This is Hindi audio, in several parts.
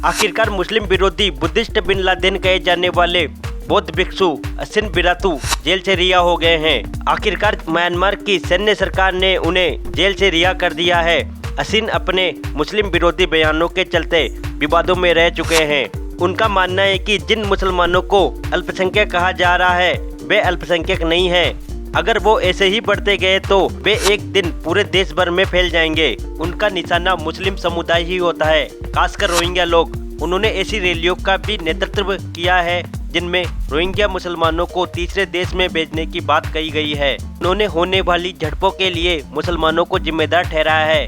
आखिरकार मुस्लिम विरोधी बुद्धिस्ट बिन लादेन कहे जाने वाले बौद्ध भिक्षु हसीन बिरातू जेल से रिहा हो गए हैं। आखिरकार म्यांमार की सैन्य सरकार ने उन्हें जेल से रिहा कर दिया है। हसीन अपने मुस्लिम विरोधी बयानों के चलते विवादों में रह चुके हैं। उनका मानना है कि जिन मुसलमानों को अल्पसंख्यक कहा जा रहा है वे अल्पसंख्यक नहीं है। अगर वो ऐसे ही बढ़ते गए तो वे एक दिन पूरे देश भर में फैल जाएंगे। उनका निशाना मुस्लिम समुदाय ही होता है, खासकर रोहिंग्या लोग। उन्होंने ऐसी रैलियों का भी नेतृत्व किया है जिनमें रोहिंग्या मुसलमानों को तीसरे देश में भेजने की बात कही गई है। उन्होंने होने वाली झड़पों के लिए मुसलमानों को जिम्मेदार ठहराया है,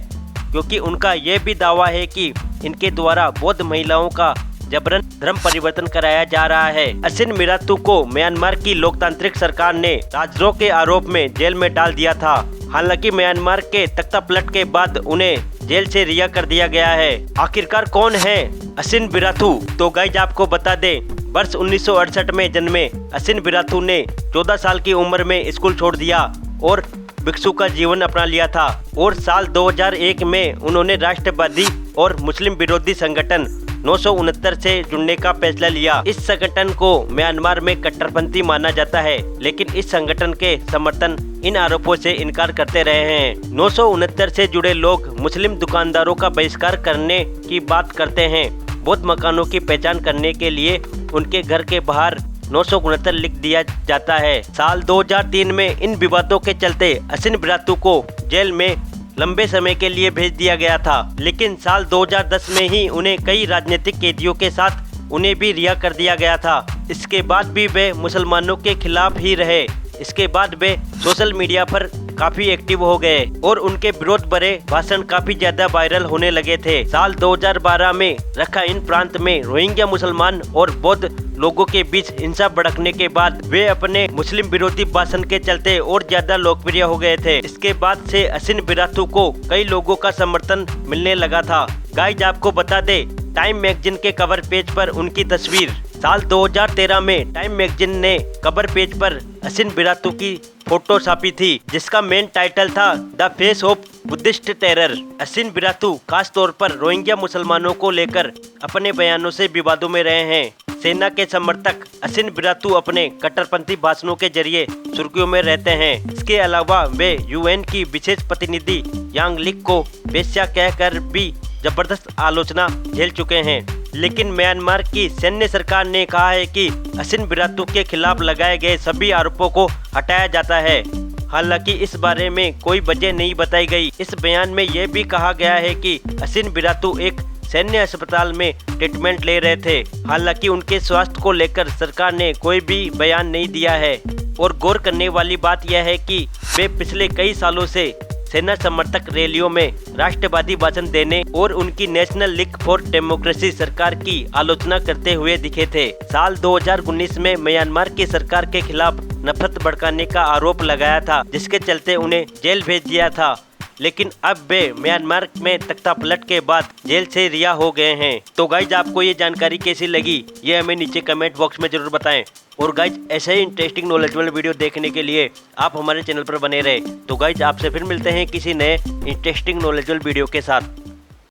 क्योंकि उनका यह भी दावा है कि इनके द्वारा बौद्ध महिलाओं का जबरन धर्म परिवर्तन कराया जा रहा है। हसीन बिरातू को म्यांमार की लोकतांत्रिक सरकार ने राजद्रोह के आरोप में जेल में डाल दिया था। हालांकि म्यांमार के तख्तापलट के बाद उन्हें जेल से रिहा कर दिया गया है। आखिरकार कौन है हसीन बिरातू? तो गाइस आपको बता दें, वर्ष 1968 में जन्मे हसीन बिरातू ने 14 साल की उम्र में स्कूल छोड़ दिया और भिक्षु का जीवन अपना लिया था। और साल 2001 में उन्होंने राष्ट्रवादी और मुस्लिम विरोधी संगठन 969 से जुड़ने का फैसला लिया। इस संगठन को म्यांमार में कट्टरपंथी माना जाता है, लेकिन इस संगठन के समर्थन इन आरोपों से इनकार करते रहे हैं। 969 से जुड़े लोग मुस्लिम दुकानदारों का बहिष्कार करने की बात करते हैं। बौद्ध मकानों की पहचान करने के लिए उनके घर के बाहर 969 लिख दिया जाता है। साल 2003 में इन विवादों के चलते हसीन बिरातू को जेल में लंबे समय के लिए भेज दिया गया था, लेकिन साल 2010 में ही उन्हें कई राजनीतिक कैदियों के साथ उन्हें भी रिहा कर दिया गया था। इसके बाद भी वे मुसलमानों के खिलाफ ही रहे। इसके बाद वे सोशल मीडिया पर काफी एक्टिव हो गए और उनके विरोध भरे भाषण काफी ज्यादा वायरल होने लगे थे। साल 2012 में रखाइन प्रांत में रोहिंग्या मुसलमान और बौद्ध लोगों के बीच हिंसा भड़कने के बाद वे अपने मुस्लिम विरोधी भाषण के चलते और ज्यादा लोकप्रिय हो गए थे। इसके बाद से हसीन बिरातू को कई लोगों का समर्थन मिलने लगा था। गाइस आपको बता दे, टाइम मैगजीन के कवर पेज पर उनकी तस्वीर साल 2013 में टाइम मैगजीन ने कवर पेज पर हसीन बिरातू की फोटो छापी थी, जिसका मेन टाइटल था the face of Buddhist terror. हसीन बिरातू खास तौर पर रोहिंग्या मुसलमानों को लेकर अपने बयानों से विवादों में रहे हैं। सेना के समर्थक हसीन बिरातू अपने कट्टरपंथी भाषणों के जरिए सुर्खियों में रहते हैं। इसके अलावा वे यूएन की विशेष प्रतिनिधि यांग लीक को वेश्या कहकर भी जबरदस्त आलोचना झेल चुके हैं। लेकिन म्यांमार की सैन्य सरकार ने कहा है कि हसीन बिरातू के खिलाफ लगाए गए सभी आरोपों को हटाया जाता है। हालांकि इस बारे में कोई वजह नहीं बताई गई। इस बयान में यह भी कहा गया है कि हसीन बिरातू एक सैन्य अस्पताल में ट्रीटमेंट ले रहे थे। हालांकि उनके स्वास्थ्य को लेकर सरकार ने कोई भी बयान नहीं दिया है। और गौर करने वाली बात यह है कि वे पिछले कई सालों से सेना समर्थक रैलियों में राष्ट्रवादी भाषण देने और उनकी नेशनल लीग फॉर डेमोक्रेसी सरकार की आलोचना करते हुए दिखे थे। साल 2019 में म्यांमार की सरकार के खिलाफ नफरत भड़काने का आरोप लगाया था, जिसके चलते उन्हें जेल भेज दिया था। लेकिन अब वे म्यांमार में तख्तापलट के बाद जेल से रिहा हो गए हैं। तो गाइज आपको ये जानकारी कैसी लगी ये हमें नीचे कमेंट बॉक्स में जरूर बताएं। और गाइज ऐसे ही इंटरेस्टिंग नॉलेजेबल वीडियो देखने के लिए आप हमारे चैनल पर बने रहे। तो गाइज आपसे फिर मिलते हैं किसी नए इंटरेस्टिंग नॉलेजेबल वीडियो के साथ।